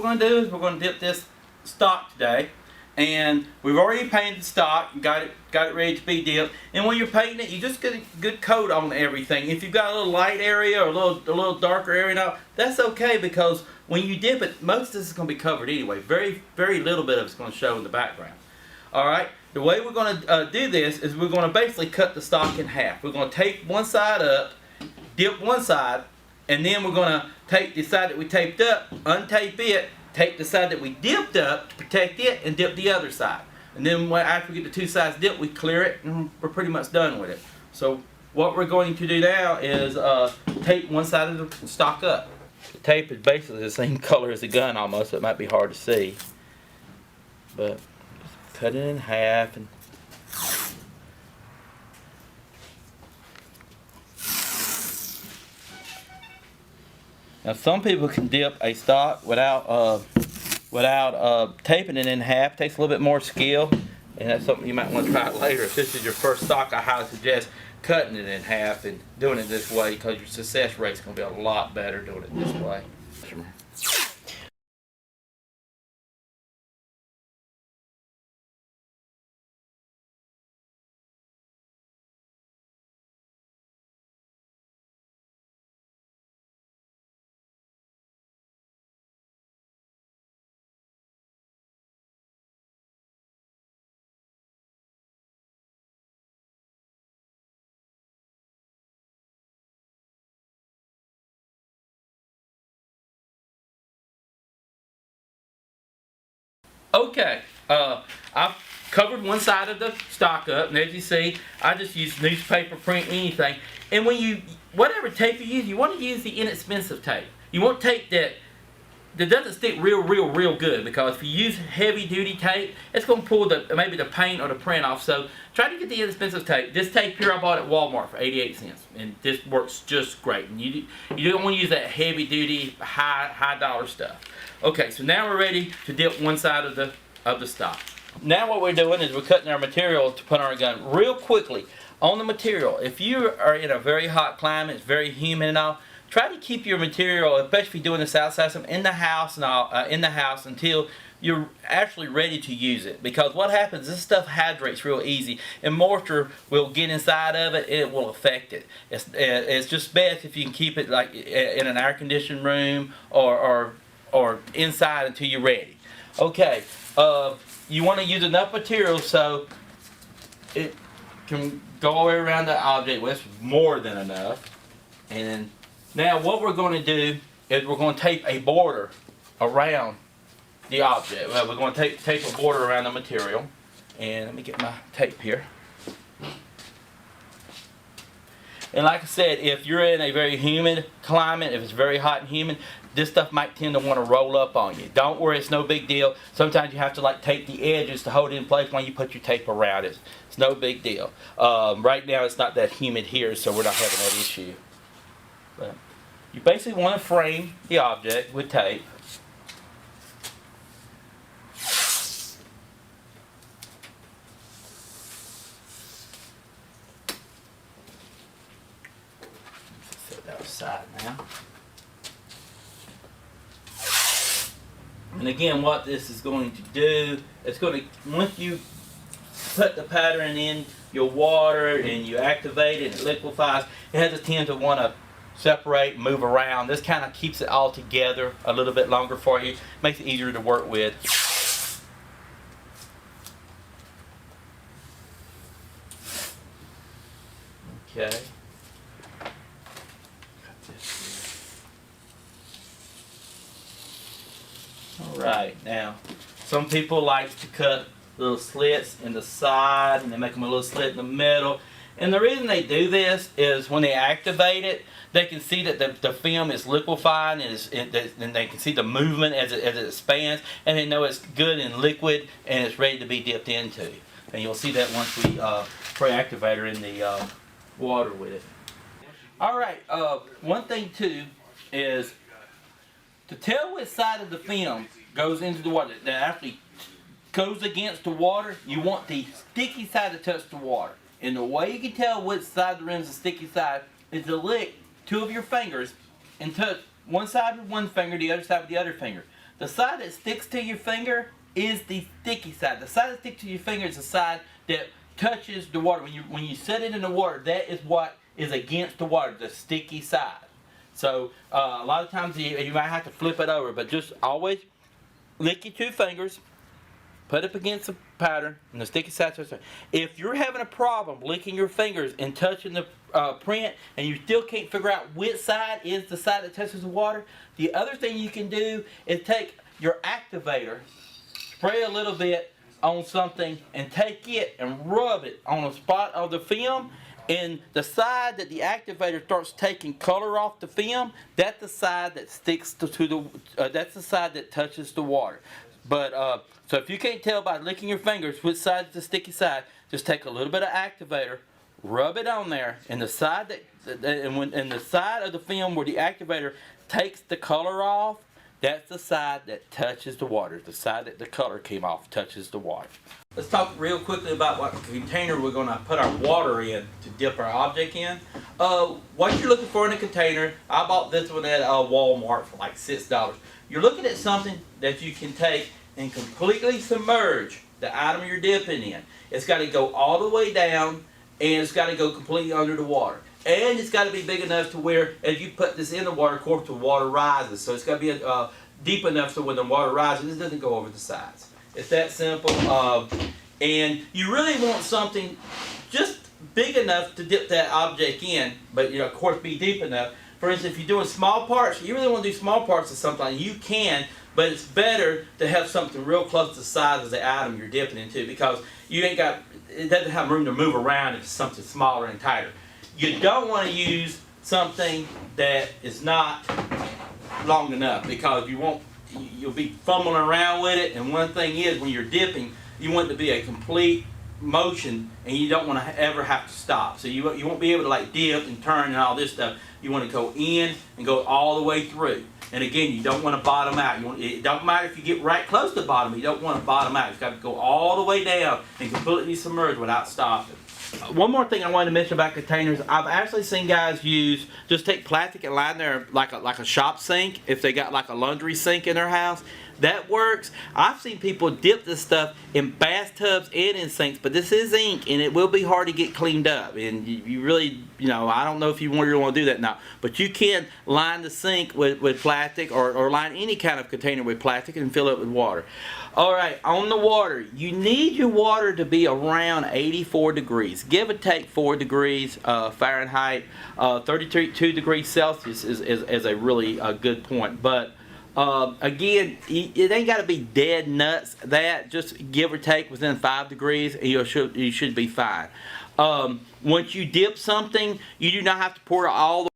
we're going to do is we're going to dip this stock today. And we've already painted the stock, got it ready to be dipped. And when you're painting it, you just get a good coat on everything. If you've got a little light area or a little darker area now, that's okay, because when you dip it, most of this is going to be covered anyway. Very, very little bit of it's going to show in the background. Alright, the way we're going to do this is we're going to basically cut the stock in half. We're going to tape one side up, dip one side, and then we're going to take the side that we taped up, untape it, take the side that we dipped up to protect it, and dip the other side. And then after we get the two sides dipped, we clear it, and we're pretty much done with it. So what we're going to do now is tape one side of the stock up. The tape is basically the same color as the gun almost, so it might be hard to see. But just cut it in half. And now some people can dip a stock without taping it in half. It takes a little bit more skill, and that's something you might want to try it later. If this is your first stock, I highly suggest cutting it in half and doing it this way, because your success rate is going to be a lot better doing it this way. Okay, I've covered one side of the stock up, and as you see, I just use newspaper, print, anything. And when whatever tape you use, you want to use the inexpensive tape. You want tape that doesn't stick real good, because if you use heavy duty tape, it's going to pull maybe the paint or the print off. So try to get the inexpensive tape. This tape here I bought at Walmart for 88 cents, and this works just great. And you don't want to use that heavy duty, high dollar stuff. Okay, so now we're ready to dip one side of the stock. Now what we're doing is we're cutting our material to put on our gun real quickly on the material. If you are in a very hot climate, it's very humid and all, try to keep your material, especially if you're doing this outside, in the house and all, until you're actually ready to use it. Because what happens, this stuff hydrates real easy, and moisture will get inside of it, and it will affect it. It's just best if you can keep it like in an air-conditioned room or inside until you're ready. Okay, you want to use enough material so it can go all the way around the object. Well, that's more than enough. And now what we're going to do is we're going to tape a border around the object. Well, we're going to tape a border around the material. And let me get my tape here. And like I said, if you're in a very humid climate, if it's very hot and humid, this stuff might tend to want to roll up on you. Don't worry, it's no big deal. Sometimes you have to like tape the edges to hold it in place while you put your tape around it. It's no big deal. Right now it's not that humid here, so we're not having that issue. But you basically want to frame the object with tape. Set that aside now. And again, what this is going to do, it's going to, once you put the pattern in your water and you activate it and it liquefies, it has a tendency to want to separate, move around. This kind of keeps it all together a little bit longer for you, makes it easier to work with. Okay. Alright, now some people like to cut little slits in the side, and they make them a little slit in the middle. And the reason they do this is when they activate it, they can see that the film is liquefying, and they can see the movement as it expands, and they know it's good and liquid and it's ready to be dipped into. And you'll see that once we pre-activate her in the water with it. Alright, one thing too is to tell which side of the film goes into the water, that actually goes against the water, you want the sticky side to touch the water. And the way you can tell which side of the rim is the sticky side is to lick two of your fingers and touch one side with one finger, the other side with the other finger. The side that sticks to your finger is the sticky side. The side that sticks to your finger is the side that touches the water. When you set it in the water, that is what is against the water, the sticky side. So a lot of times you might have to flip it over, but just always lick your 2 fingers, put it against the pattern, and the sticky side touches. If you're having a problem licking your fingers and touching the print, and you still can't figure out which side is the side that touches the water, the other thing you can do is take your activator, spray a little bit on something, and take it and rub it on a spot of the film. And the side that the activator starts taking color off the film, that's the side that sticks to the. That's the side that touches the water. But so if you can't tell by licking your fingers which side is the sticky side, just take a little bit of activator, rub it on there, and the side and the side of the film where the activator takes the color off, that's the side that touches the water. The side that the color came off touches the water. Let's talk real quickly about what container we're going to put our water in to dip our object in. What you're looking for in a container, I bought this one at Walmart for like $6. You're looking at something that you can take and completely submerge the item you're dipping in. It's got to go all the way down, and it's got to go completely under the water. And it's got to be big enough to where, as you put this in the water, of course, the water rises. So it's got to be deep enough so when the water rises, it doesn't go over the sides. It's that simple. And you really want something just big enough to dip that object in, but of course, be deep enough. For instance, if you're doing small parts, you really want to do small parts of something, you can, but it's better to have something real close to the size of the item you're dipping into, because it doesn't have room to move around if it's something smaller and tighter. You don't want to use something that is not long enough, because you'll be fumbling around with it. And one thing is, when you're dipping, you want it to be a complete motion, and you don't want to ever have to stop. So you won't be able to like dip and turn and all this stuff. You want to go in and go all the way through. And again, you don't want to bottom out. It don't matter if you get right close to the bottom. You don't want to bottom out. You've got to go all the way down and completely submerge without stopping. One more thing I wanted to mention about containers. I've actually seen guys just take plastic and line there like a shop sink, if they got like a laundry sink in their house. That works. I've seen people dip this stuff in bathtubs and in sinks, but this is ink, and it will be hard to get cleaned up. And you really, I don't know if you really want to do that now, but you can line the sink with plastic, or line any kind of container with plastic and fill it with water. Alright, on the water, you need your water to be around 84 degrees. Give or take 4 degrees Fahrenheit. 32 degrees Celsius is a really good point. But again, it ain't got to be dead nuts. Just give or take within 5 degrees, and you should be fine. Once you dip something, you do not have to pour it all the